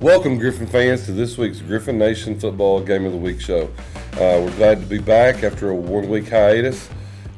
Welcome, Gryphon fans, to this week's Gryphon Nation Football Game of the Week show. We're glad to be back after a 1-week hiatus.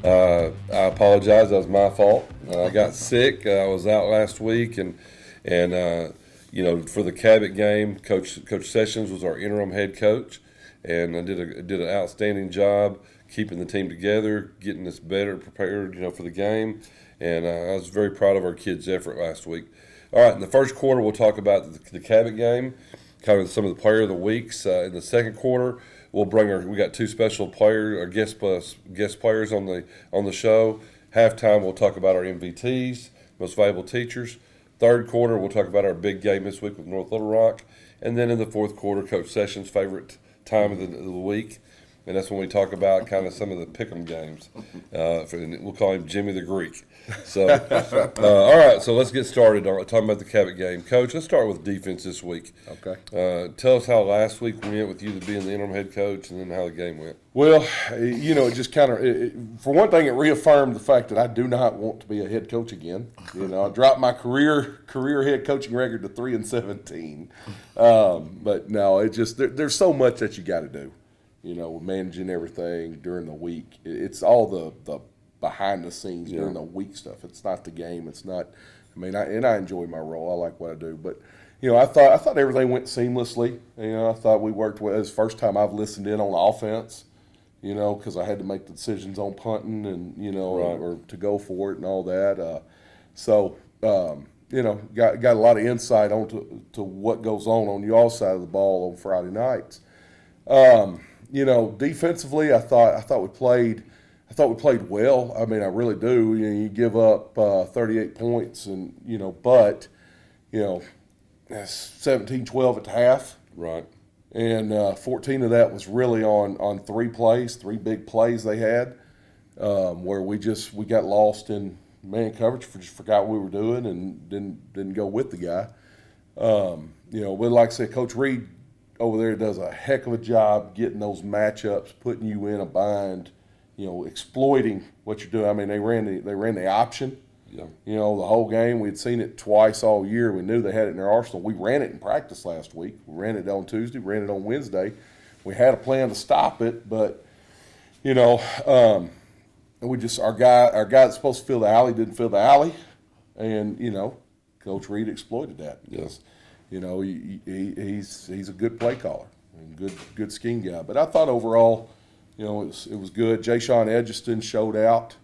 I apologize, that was my fault. I got sick. I was out last week, and for the Cabot game, Coach Sessions was our interim head coach, and I did an outstanding job keeping the team together, getting us better prepared, for the game, and I was very proud of our kids' effort last week. All right, in the first quarter, we'll talk about the Cabot game, kind of some of the player of the weeks. In the second quarter, we got two special players, our guest players on the show. Halftime, we'll talk about our MVTs, most valuable teachers. Third quarter, we'll talk about our big game this week with North Little Rock. And then in the fourth quarter, Coach Sessions' favorite time of the week. And that's when we talk about kind of some of the pick'em games. We'll call him Jimmy the Greek. So, all right, so let's get started talking about the Cabot game. Coach, let's start with defense this week. Okay. Tell us how last week went with you being the interim head coach, and then how the game went. Well, it just kind of, for one thing, it reaffirmed the fact that I do not want to be a head coach again. I dropped my career head coaching record to 3-17. But no, it just there's so much that you got to do. Managing everything during the week. It's all the behind the scenes during the week stuff. It's not the game. It's not. I enjoy my role. I like what I do. But I thought everything went seamlessly. I thought we worked well. It's the first time I've listened in on offense. Because I had to make the decisions on punting and right. or to go for it and all that. Got a lot of insight on to what goes on y'all side of the ball on Friday nights. Defensively, I thought we played well. I really do. You give up 38 points, and 17-12 at the half, right? And 14 of that was really on three big plays they had, where we got lost in man coverage, just forgot what we were doing, and didn't go with the guy. But like I said, Coach Reed over there does a heck of a job getting those matchups, putting you in a bind, exploiting what you're doing. They ran the option, the whole game. We'd seen it twice all year. We knew they had it in their arsenal. We ran it in practice last week. We ran it on Tuesday, ran it on Wednesday. We had a plan to stop it, but we just our guy that's supposed to fill the alley didn't fill the alley, and Coach Reed exploited that. Yes. He's a good play caller and good scheme guy. But I thought overall, it was good. Jay-Sean Edgiston showed out.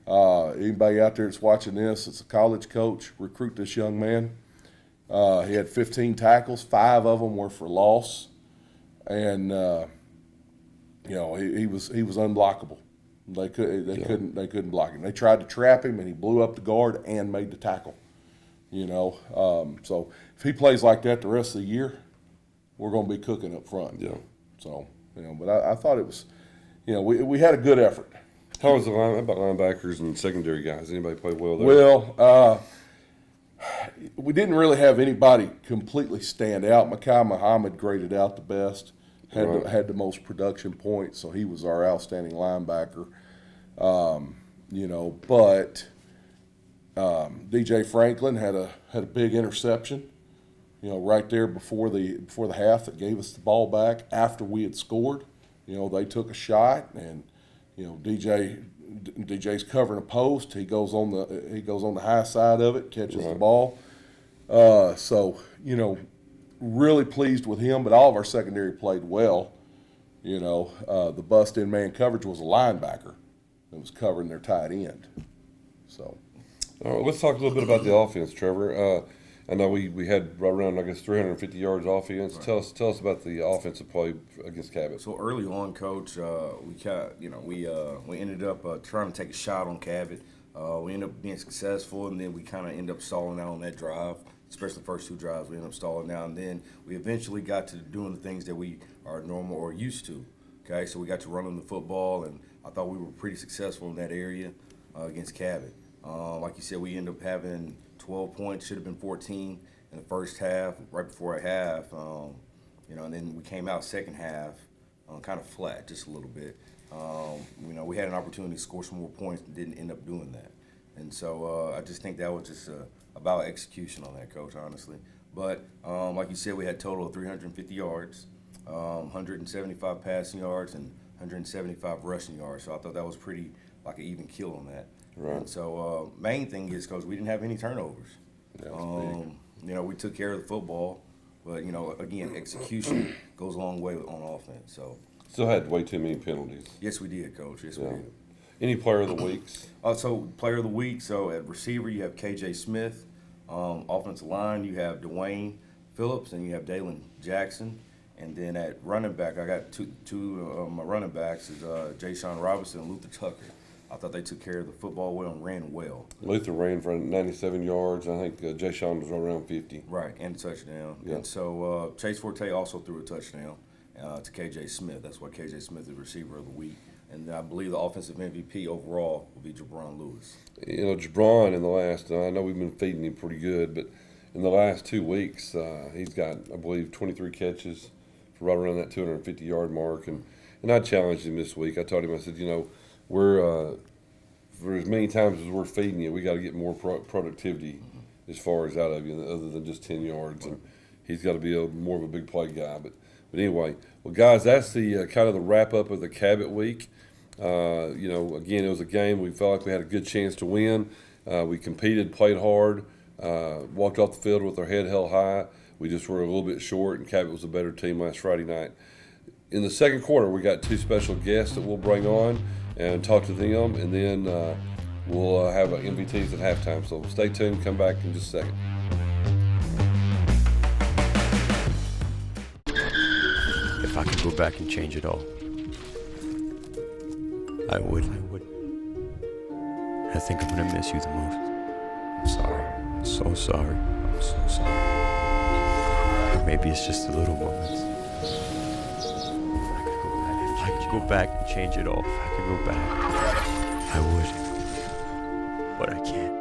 Anybody out there that's watching this, it's a college coach, recruit this young man. He had 15 tackles, 5 of them were for loss, and he was unblockable. They couldn't block him. They tried to trap him, and he blew up the guard and made the tackle. So if he plays like that the rest of the year, we're going to be cooking up front. Yeah. So, but I thought it was, we had a good effort. How was about linebackers and secondary guys? Anybody play well there? Well, we didn't really have anybody completely stand out. Makai Muhammad graded out the best, had the most production points, so he was our outstanding linebacker. But DJ Franklin had a big interception, right there before the half that gave us the ball back after we had scored. They took a shot, and DJ's covering a post. He goes on the high side of it, catches the ball. Really pleased with him. But all of our secondary played well. The bust-in man coverage was a linebacker that was covering their tight end. So. All right, let's talk a little bit about the offense, Trevor. I know we had right around 350 yards offense. Right. Tell us about the offensive play against Cabot. So early on, Coach, we ended up trying to take a shot on Cabot. We ended up being successful, and then we kind of ended up stalling out on that drive, especially the first 2 drives. We ended up stalling out, and then we eventually got to doing the things that we are normal or used to. Okay, so we got to running the football, and I thought we were pretty successful in that area against Cabot. Like you said, we ended up having 12 points, should have been 14 in the first half, right before a half. And then we came out second half kind of flat, just a little bit. We had an opportunity to score some more points and didn't end up doing that. And so I just think that was just about execution on that, Coach, honestly. But like you said, we had a total of 350 yards, 175 passing yards, and 175 rushing yards. So I thought that was pretty like an even kill on that. Right. And so main thing is because we didn't have any turnovers. That was big. You know, we took care of the football, but you know, again, execution goes a long way on offense. So Still had way too many penalties. yes, we did, Coach. Yes, Yeah. we did. Any player of the weeks? So player of the week. So at receiver, you have KJ Smith. Offensive line, you have Dwayne Phillips and you have Dalen Jackson. And then at running back, I got two of my running backs is Jay Sean Robinson and Luther Tucker. I thought they took care of the football well and ran well. Luther ran for 97 yards. I think Jay Sean was around 50. Right, and a touchdown. Yeah. And so Chase Forte also threw a touchdown to KJ Smith. That's why KJ Smith is the receiver of the week. And I believe the offensive MVP overall will be Jabron Lewis. You know, Jabron in the last, I know we've been feeding him pretty good, but in the last 2 weeks, he's got, I believe, 23 catches for right around that 250-yard mark. And I challenged him this week. I told him, I said, you know, we're, for as many times as we're feeding you, we got to get more productivity as far as out of you, other than just 10 yards. And he's got to be more of a big play guy. But anyway, well, guys, that's the kind of the wrap-up of the Cabot week. You know, again, it was a game we felt like we had a good chance to win. We competed, played hard, walked off the field with our head held high. We just were a little bit short, and Cabot was a better team last Friday night. In the second quarter, we got 2 special guests that we'll bring on and talk to them, and then we'll have MVTs at halftime. So stay tuned, come back in just a second. If I could go back and change it all, I would. I think I'm gonna miss you the most. I'm sorry. I'm so sorry. I'm so sorry. Or maybe it's just the little moments. If I could go back and change it all, if I could go back, I would. But I can't.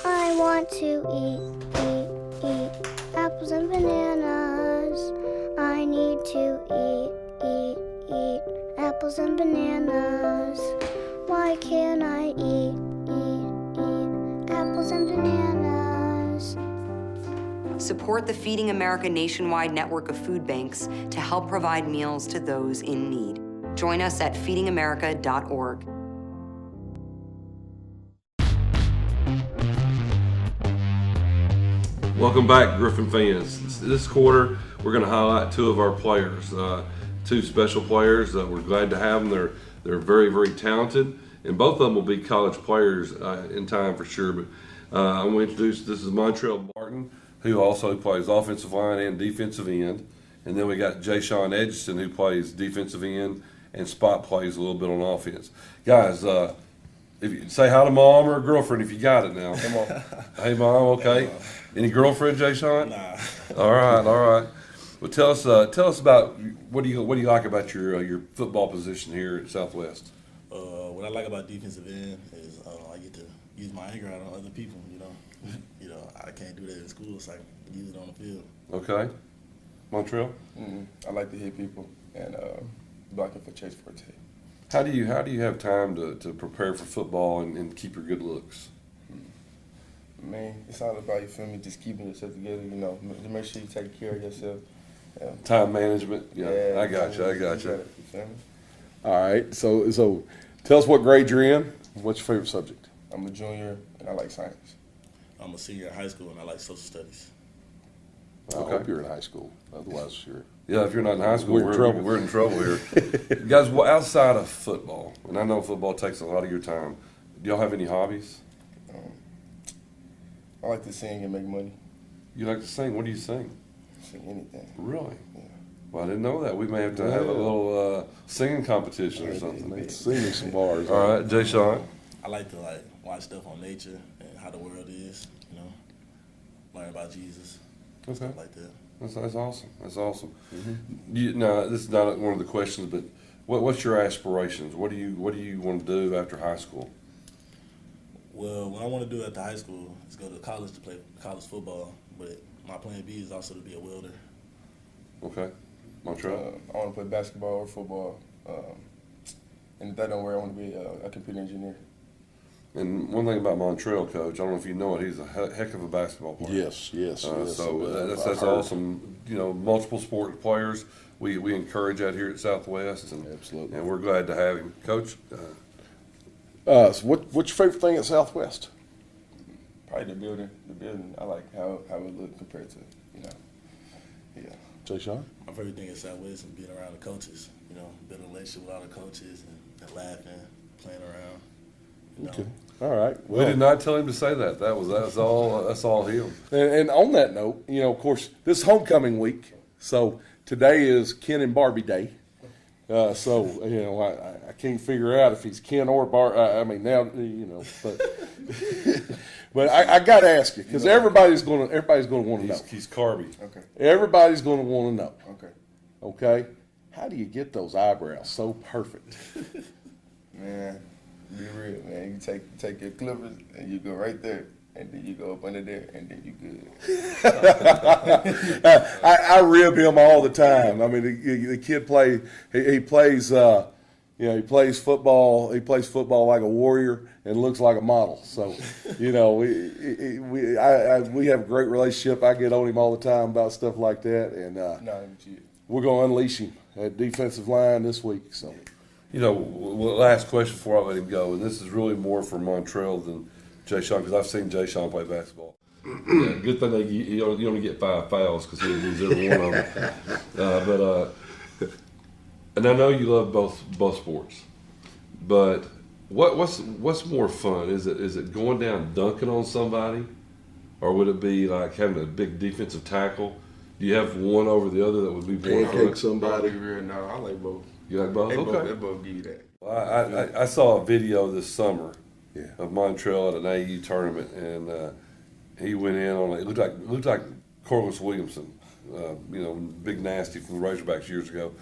I want to eat apples and bananas. I need to eat apples and bananas. Why can't I eat apples and bananas? Support the Feeding America nationwide network of food banks to help provide meals to those in need. Join us at feedingamerica.org. Welcome back, Gryphon fans. This quarter, we're going to highlight 2 of our players, 2 special players. We're glad to have them. They're very, very talented, and both of them will be college players in time for sure. But I'm going to introduce, this is Montrell Martin, who also plays offensive line and defensive end. And then we got Jay Sean Edgerton, who plays defensive end and spot plays a little bit on offense. Guys, if you say hi to mom or girlfriend if you got it now. Come on. Hey, mom, okay. Any girlfriend, Jay Sean? Nah. All right. Well, tell us about what do you like about your football position here at Southwest? What I like about defensive end is I get to use my anger out on other people. You know, I can't do that in school, so I can use it on the field. Okay, Montrell. I like to hit people and blocking for Chase Forte. How do you have time to prepare for football and keep your good looks? Man, it's all about, you feel me, just keeping yourself together, you know, to make sure you take care of yourself. Yeah. Time management. Yeah, I got you. You feel me? All right. So tell us what grade you're in. What's your favorite subject? I'm a junior and I like science. I'm a senior in high school and I like social studies. I hope you're in high school. Otherwise, sure. Yeah, if you're not in high school, We're in trouble. We're in trouble here. Guys, well, outside of football, and I know football takes a lot of your time, do y'all have any hobbies? I like to sing and make money. You like to sing? What do you sing? Sing anything. Really? Yeah. Well, I didn't know that. We may have to have a little singing competition or something. Let's sing me some bars. All right, Jay Sean. I like to watch stuff on nature and how the world is, learn about Jesus, Okay. stuff like that. That's awesome. That's awesome. Now, this is not one of the questions, but what's your aspirations? What do you want to do after high school? Well, what I want to do after high school is go to college to play college football, but my plan B is also to be a welder. Okay, Montreal. I want to play basketball or football. And if that don't work, I want to be a computer engineer. And one thing about Montreal, Coach, I don't know if you know it, he's a heck of a basketball player. Yes, yes. So that's I've heard. awesome. You know, multiple sport players. We encourage that here at Southwest, and Absolutely. and we're glad to have him, Coach. So what's your favorite thing at Southwest? Probably the building. The building. I like how it look compared to, yeah. Jay Sean? My favorite thing at Southwest is being around the coaches. You know, building a relationship with all the coaches and laughing, playing around. You know. Okay. All right. We did not tell him to say that. That's all him. And on that note, of course, this is homecoming week, so today is Ken and Barbie Day. So I can't figure out if he's Ken or Barbie. I mean now, but but I got to ask you because everybody's going to want to know. He's Carby. Okay. Everybody's going to want to know. Okay. Okay. How do you get those eyebrows so perfect? Man, be real, man. You take your clippers and you go right there. And then you go up under there, and then you good. I rib him all the time. I mean, the kid he plays, he plays football. He plays football like a warrior and looks like a model. So, we have a great relationship. I get on him all the time about stuff like that, and we're going to unleash him at defensive line this week. So, last question before I let him go, and this is really more for Montreal than Jay Sean, because I've seen Jay Sean play basketball. Good thing you only get 5 fouls because he loses every one of them. And I know you love both sports, but what's more fun? Is it going down dunking on somebody, or would it be like having a big defensive tackle? Do you have one over the other that would be more fun? Pancake somebody. No, I like both. You like both? Okay. They both give you that. Well, I saw a video this summer. Yeah. Of Montreal at an AU tournament, and he went in on it. It looked like Corliss Williamson, big nasty from the Razorbacks years ago.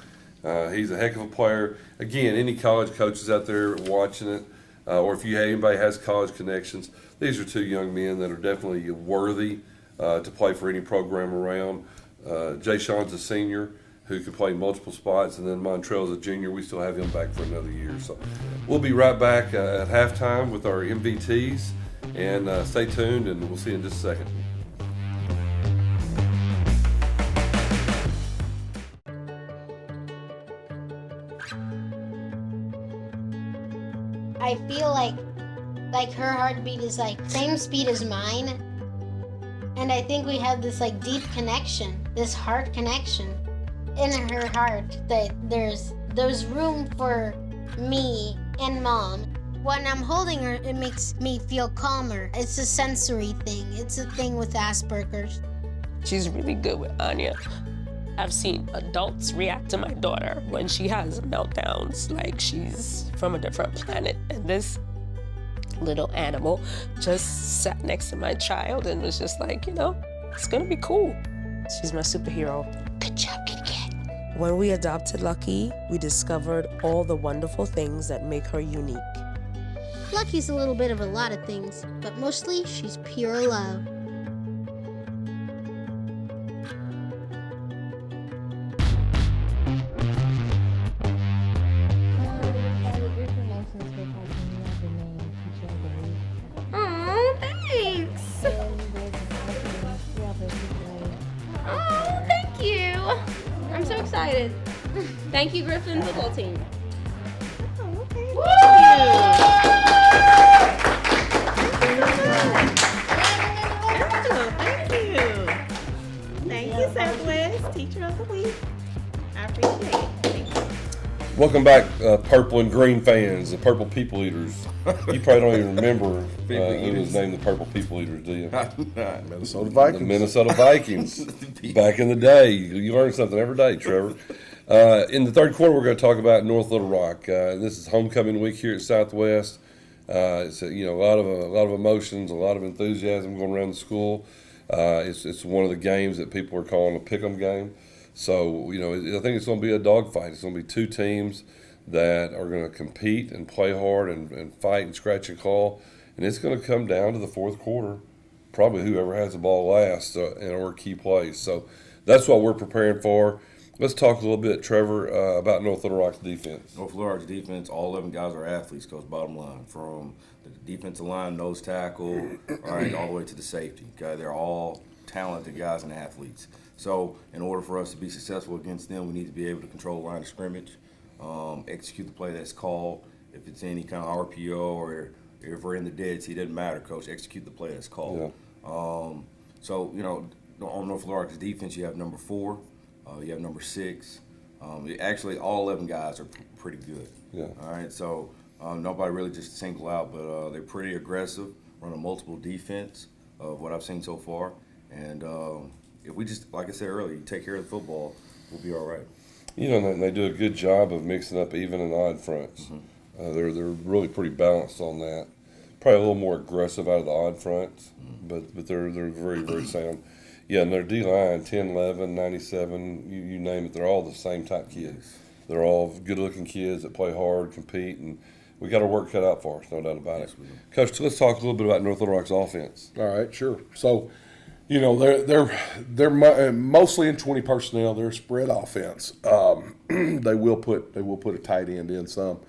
He's a heck of a player. Again, any college coaches out there watching it, or if anybody has college connections, these are 2 young men that are definitely worthy to play for any program around. Jay Sean's a senior who could play multiple spots, and then Montreal's a junior. We still have him back for another year. So we'll be right back at halftime with our MVTs, and stay tuned, and we'll see you in just a second. I feel like her heartbeat is like same speed as mine, and I think we have this like deep connection, this heart connection in her heart, that there's room for me and Mom. When I'm holding her, it makes me feel calmer. It's a sensory thing. It's a thing with Asperger's. She's really good with Anya. I've seen adults react to my daughter when she has meltdowns like she's from a different planet. And this little animal just sat next to my child and was just like, it's gonna be cool. She's my superhero. Good job, Kitty Cat. When we adopted Lucky, we discovered all the wonderful things that make her unique. Lucky's a little bit of a lot of things, but mostly she's pure love. Oh, thanks. Oh, thank you. I'm so excited. Thank you, Gryphon football team. Oh, okay. Thank you, Southwest Teacher of the Week. I appreciate it. Welcome back, Purple and Green fans, the Purple People Eaters. You probably don't even remember who was named the Purple People Eaters, do you? Minnesota Vikings. The Minnesota Vikings. Back in the day. You learn something every day, Trevor. In the third quarter, we're going to talk about North Little Rock. This is homecoming week here at Southwest. It's a lot of emotions, a lot of enthusiasm going around the school. It's one of the games that people are calling a pick'em game. So, I think it's going to be a dogfight. It's going to be 2 teams that are going to compete and play hard and fight and scratch and claw. And it's going to come down to the fourth quarter, probably whoever has the ball last or key plays. So that's what we're preparing for. Let's talk a little bit, Trevor, about North Little Rock's defense. North Little Rock's defense, all 11 guys are athletes, Coach, bottom line. From the defensive line, nose tackle, all the way to the safety. Okay, they're all talented guys and athletes. So in order for us to be successful against them, we need to be able to control the line of scrimmage, execute the play that's called. If it's any kind of RPO or if we're in the dead, it doesn't matter, Coach. Execute the play that's called. Yeah. So, on North Little Rock's defense, you have number 4. You have number 6. Actually, all 11 guys are pretty good. Yeah. All right. So nobody really just single out, but they're pretty aggressive, run a multiple defense of what I've seen so far. And if we just, like I said earlier, you take care of the football, we'll be all right. And they do a good job of mixing up even and odd fronts. Mm-hmm. They're really pretty balanced on that. Probably a little more aggressive out of the odd fronts, but they're very, very sound. Yeah, and their D-line, 10, 11, 97, you name it, they're all the same type kids. They're all good-looking kids that play hard, compete, and we got our work cut out for us, no doubt about it. Coach, let's talk a little bit about North Little Rock's offense. All right, sure. So, they're mostly in 20 personnel. They're a spread offense. They will put a tight end in some,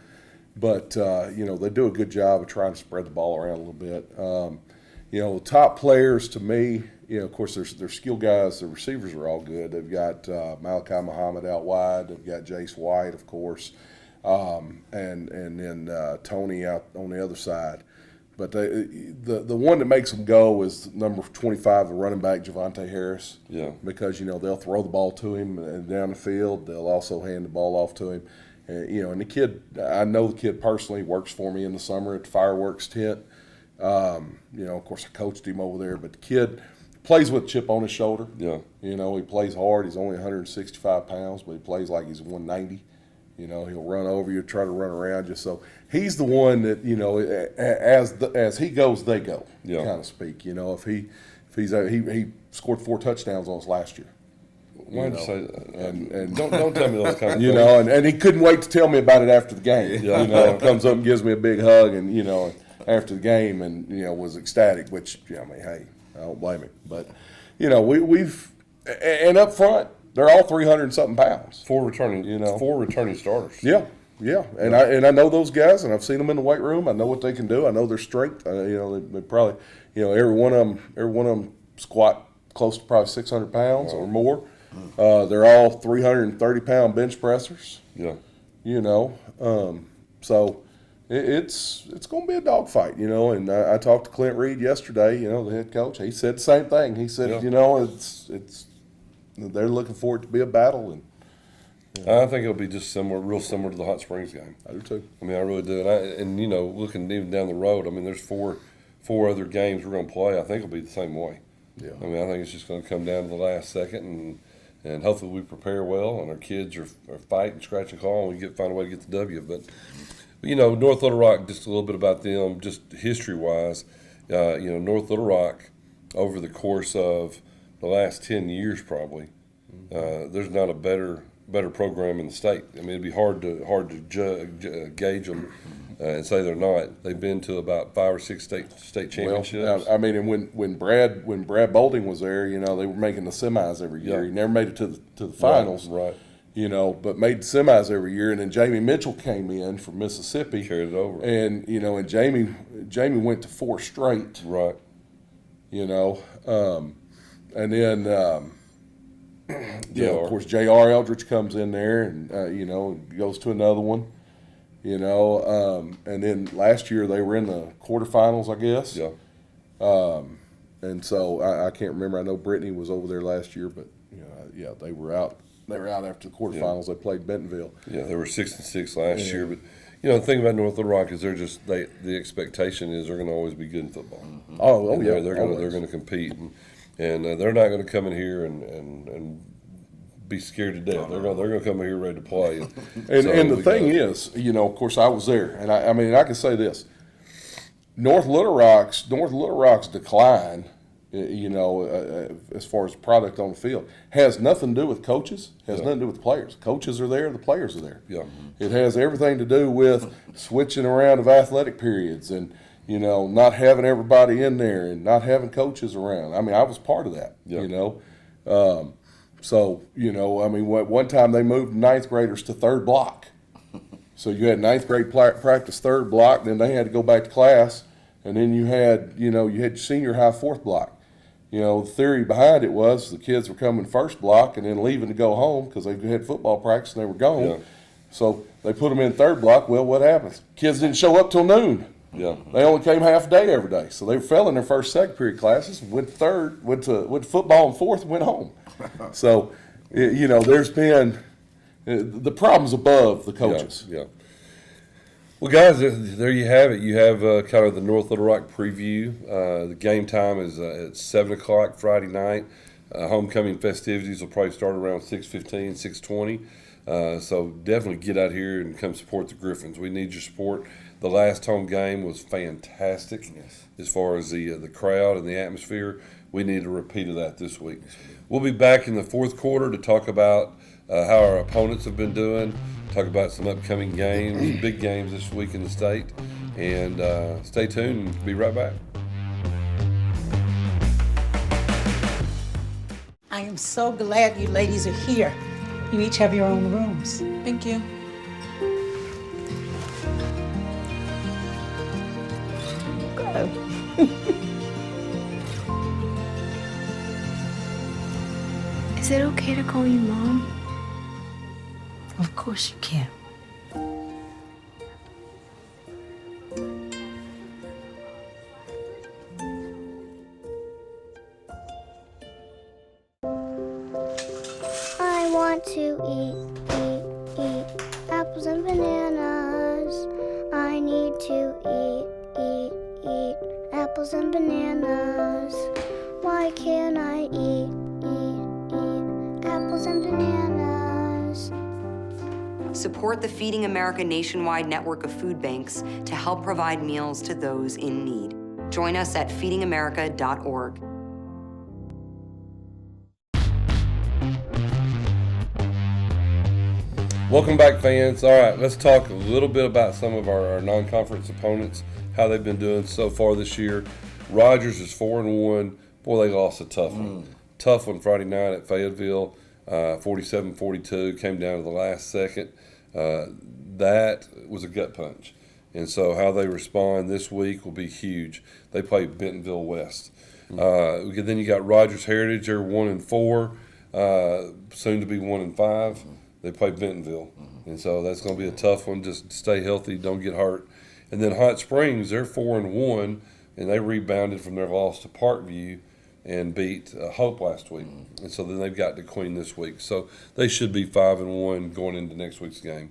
but they do a good job of trying to spread the ball around a little bit. The top players to me, of course, they're skill guys. The receivers are all good. They've got Malachi Muhammad out wide. They've got Jace White, of course, and then Tony out on the other side. But the one that makes them go is number 25, the running back, Javante Harris. Yeah. Because, they'll throw the ball to him and down the field. They'll also hand the ball off to him. And the kid, I know the kid personally, works for me in the summer at the fireworks tent. Of course, I coached him over there. But the kid plays with a chip on his shoulder. Yeah. He plays hard. He's only 165 pounds, but he plays like he's 190. He'll run over you, try to run around you. So he's the one that, as he goes, they go, kind of speak. If he scored 4 touchdowns on us last year. Why did you say that? And don't tell me those kind of things. And he couldn't wait to tell me about it after the game. Comes up and gives me a big hug, and after the game, and was ecstatic. Which hey, I don't blame him. But we've and up front, they're all 300 and something pounds. 4 returning starters. Yeah. And I know those guys, and I've seen them in the weight room. I know what they can do. I know their strength. They probably, every one of them squat close to probably 600 pounds or more. They're all 330-pound bench pressers. Yeah. So it's going to be a dogfight, And I talked to Clint Reed yesterday, the head coach. He said the same thing. He said, it's they're looking for it to be a battle, and I think it'll be just real similar to the Hot Springs game. I do too. I really do. And looking even down the road, there's four other games we're going to play. I think it'll be the same way. Yeah. I think it's just going to come down to the last second, and hopefully we prepare well, and our kids are fighting, scratching, claw, and we find a way to get the W. But North Little Rock, just a little bit about them, just history-wise. North Little Rock, over the course of the last 10 years probably, there's not a better program in the state. It'd be hard to gauge them and say they're not. They've been to about 5 or 6 state championships. Well, and when Brad Bolding was there, they were making the semis every year. Yeah. He never made it to the finals, right? But made the semis every year. And then Jamie Mitchell came in from Mississippi, carried it over, and and Jamie went to 4 straight, right? And then, of course, J.R. Eldridge comes in there and, goes to another one, and then last year they were in the quarterfinals, I guess. Yeah. And so I can't remember. I know Brittany was over there last year, but, they were out. They were out after the quarterfinals. Yeah. They played Bentonville. Yeah, they were 6-6 last year, but the thing about North Little Rock is the expectation is they're going to always be good in football. Mm-hmm. Oh yeah, they're going to compete, and they're not going to come in here and be scared to death. They're going to come in here ready to play. And the thing is, of course, I was there, and I can say this: North Little Rock's decline, as far as product on the field, has nothing to do with coaches, has nothing to do with players. Coaches are there, the players are there. Yeah. It has everything to do with switching around of athletic periods and, not having everybody in there and not having coaches around. I was part of that, So, I mean, one time they moved ninth graders to third block. So you had ninth grade practice third block, then they had to go back to class, and then you had senior high fourth block. The theory behind it was the kids were coming first block and then leaving to go home because they had football practice and they were gone. Yeah. So they put them in third block. Well, what happens? Kids didn't show up till noon. Yeah. They only came half a day every day. So they fell in their first, second period classes, went to third, went to football in fourth, and went home. So, there's been the problems above the coaches. Yeah. Well, guys, there you have it. You have kind of the North Little Rock preview. The game time is at 7 o'clock Friday night. Homecoming festivities will probably start around 6:15, 6:20. So definitely get out here and come support the Gryphons. We need your support. The last home game was fantastic as far as the crowd and the atmosphere. We need a repeat of that this week. We'll be back in the fourth quarter to talk about how our opponents have been doing, talk about some upcoming games, big games this week in the state. And stay tuned and be right back. I am so glad you ladies are here. You each have your own rooms. Thank you. Is it okay to call you Mom? Of course you can. I want to eat apples and bananas. I need to eat apples and bananas. Why can't I eat apples and bananas? Support the Feeding America nationwide network of food banks to help provide meals to those in need. Join us at feedingamerica.org. Welcome back, fans. All right, let's talk a little bit about some of our non-conference opponents, how they've been doing so far this year. Rogers is 4-1. Boy, they lost a tough one. Tough one Friday night at Fayetteville, 47-42. Came down to the last second. That was a gut punch. And so how they respond this week will be huge. They play Bentonville West. Then you got Rogers Heritage. They're 1-4, soon to be 1-5. They play Bentonville, and so that's going to be a tough one. Just stay healthy, don't get hurt. And then Hot Springs, they're 4-1, and they rebounded from their loss to Parkview and beat Hope last week. And so then they've got DeQueen this week. So they should be 5-1 going into next week's game.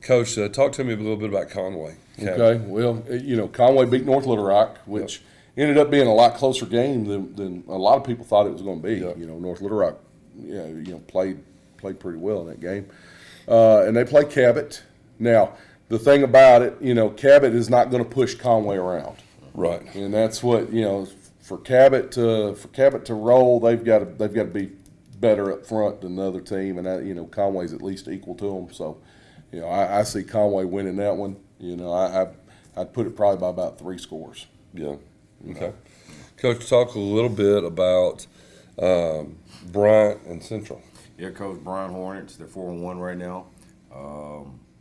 Coach, talk to me a little bit about Conway. Okay, well, Conway beat North Little Rock, which ended up being a lot closer game than a lot of people thought it was going to be. Yep. North Little Rock, played pretty well in that game. And they play Cabot. Now, the thing about it, Cabot is not going to push Conway around. Right. And that's what, for Cabot to roll, they've got to be better up front than the other team, and Conway's at least equal to them. So, I see Conway winning that one. I'd put it probably by about 3 scores. Yeah. Okay. Coach, talk a little bit about Bryant and Central. Yeah, Coach, Brian Hornets, they're 4-1 right now.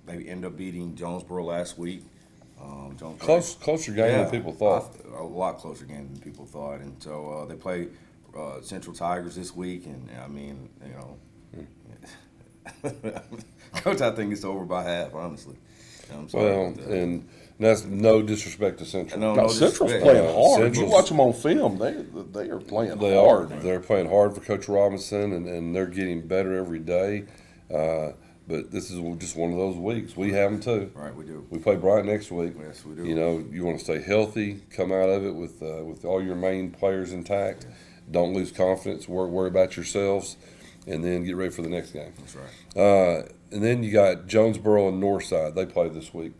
They end up beating Jonesboro last week. Closer game than people thought. A lot closer game than people thought. And so they play Central Tigers this week. And, I mean, Coach, I think it's over by half, honestly. I'm sorry. Well, and that's no disrespect to Central. No, Central's playing hard. You watch them on film, they are playing hard. They're playing hard for Coach Robinson, and they're getting better every day. But this is just one of those weeks. We have them too. Right, we do. We play Bryant next week. Yes, we do. You want to stay healthy, come out of it with all your main players intact. Don't lose confidence. Worry about yourselves, and then get ready for the next game. That's right. And then you got Jonesboro and Northside. They play this week.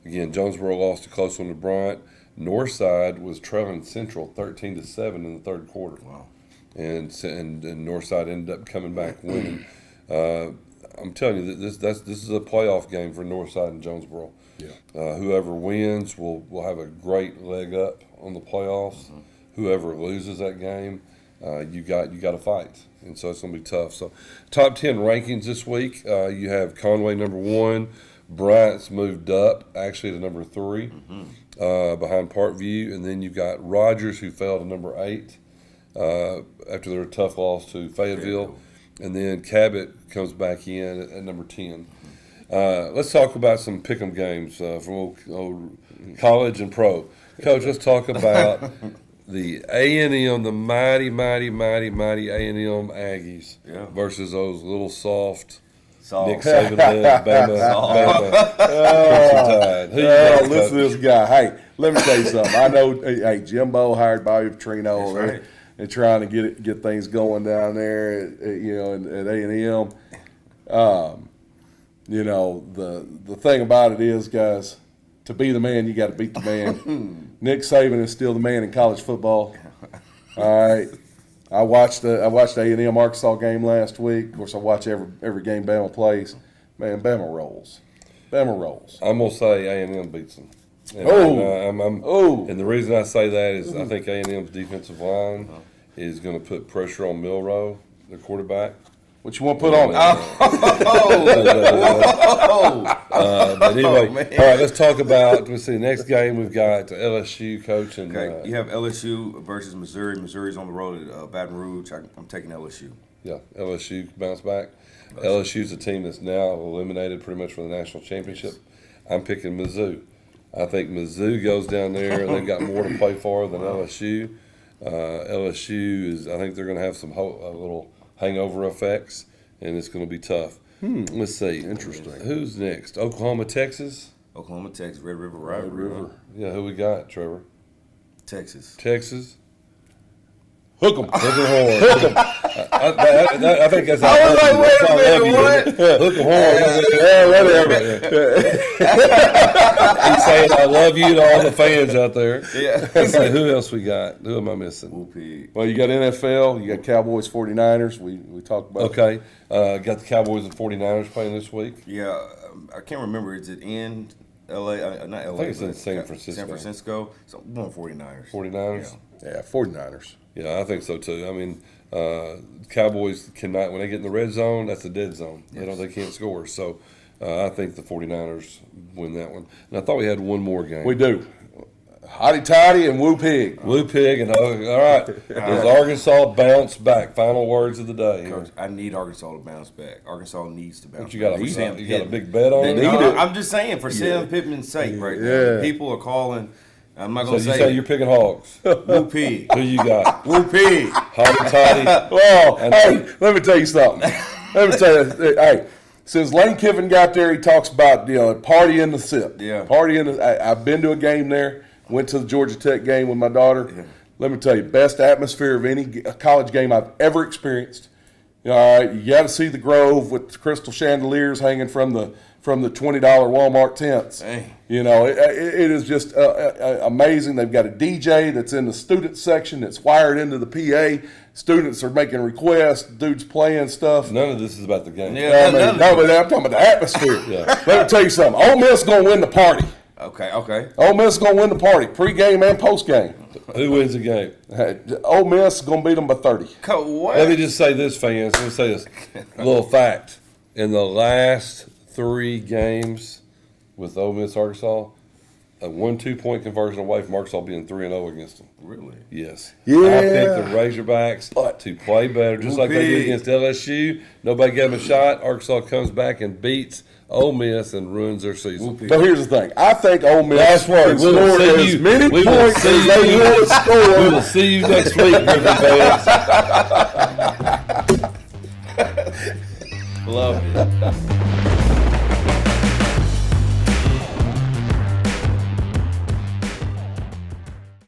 Again, Jonesboro lost a close one to Bryant. Northside was trailing Central 13-7 in the third quarter. Wow. And Northside ended up coming back winning. I'm telling you, this is a playoff game for Northside and Jonesboro. Yeah. Whoever wins will have a great leg up on the playoffs. Whoever loses that game, you got to fight, and so it's going to be tough. So, top 10 rankings this week. You have Conway number 1, Bryant's moved up actually to number 3, behind Parkview, and then you've got Rogers who fell to number 8 after their tough loss to Fayetteville, and then Cabot comes back in at number 10. Let's talk about some pick'em games from old college and pro. Coach, let's talk about the A&M, the mighty A&M Aggies versus those little soft Nick Saban led Bama. Listen to this guy. Hey, let me tell you something. I know. Hey, Jimbo hired Bobby Petrino. Right. And trying to get things going down there, at A&M. The thing about it is, guys, to be the man, you got to beat the man. Nick Saban is still the man in college football. All right, I watched the A&M Arkansas game last week. Of course, I watch every game Bama plays. Man, Bama rolls. I'm gonna say A&M beats them. And and the reason I say that is I think A&M's defensive line is going to put pressure on Milroe, their quarterback. What you want to put on it? But anyway, all right, let's talk about, next game we've got LSU, Coach. And, you have LSU versus Missouri. Missouri's on the road at Baton Rouge. I'm taking LSU. Yeah, LSU bounce back. LSU's a team that's now eliminated pretty much from the national championship. I'm picking Mizzou. I think Mizzou goes down there and they've got more to play for than LSU. LSU is, I think they're going to have some little hangover effects, and it's going to be tough. Let's see. Interesting. Who's next? Oklahoma, Texas? Oklahoma, Texas, Red River rivalry. Yeah, who we got, Trevor? Texas. Hook 'em. Hook 'em hard. I think that's how I was like, wait a minute, Hook 'em hard. He's saying I love you to all the fans out there. Yeah. So who else we got? Who am I missing? Well, you got NFL. You got Cowboys, 49ers. We talked about. Okay. Got the Cowboys and 49ers playing this week. Yeah. I can't remember. Is it in L.A.? Not L.A. I think it's in San Francisco. San Francisco. So I'm going 49ers. 49ers? Yeah, 49ers. Yeah, I think so too. I mean, Cowboys cannot, when they get in the red zone, that's a dead zone. Yes. They can't score. So I think the 49ers win that one. And I thought we had one more game. We do. Hotty Toddy and Woo Pig. Woo Pig. And all right. Does Arkansas bounce back? Final words of the day. Coach, I need Arkansas to bounce back. Arkansas needs to bounce But you got back. you got a big bet on it? I'm just saying, for Sam Pittman's sake right now. People are calling. I'm not going to So you say you're picking Hogs. Woo Pig. Who you got? Woo Pig. Hotty Toddy. Well, hey, let me tell you something. Hey, since Lane Kiffin got there, he talks about party in the SIP. Yeah. Party in the. I've been to a game there. Went to the Georgia Tech game with my daughter. Yeah. Let me tell you, best atmosphere of any college game I've ever experienced. All right, you got to see the Grove with the crystal chandeliers hanging from the $20 Walmart tents. Dang. It is just amazing. They've got a DJ that's in the student section that's wired into the PA. Students are making requests. Dudes playing stuff. None of this is about the game. Yeah, but I'm talking about the atmosphere. Let me tell you something. Ole Miss is going to win the party. Okay. Ole Miss is going to win the party, pre-game and post-game. Who wins the game? Ole Miss is going to beat them by 30. What? Let me just say this, fans. Let me say this. A little fact. In the last 3 games with Ole Miss Arkansas, a 1-2 point conversion away from Arkansas being 3-0 against them. Really? Yes. Yeah. I picked the Razorbacks to play better, just like they did against LSU. Nobody gave them a shot. Arkansas comes back and beats Ole Miss and ruins their season. So here's the thing. I think Ole Miss Last word. can score as many points as they want to score. We will see you next week, Gryphon fans.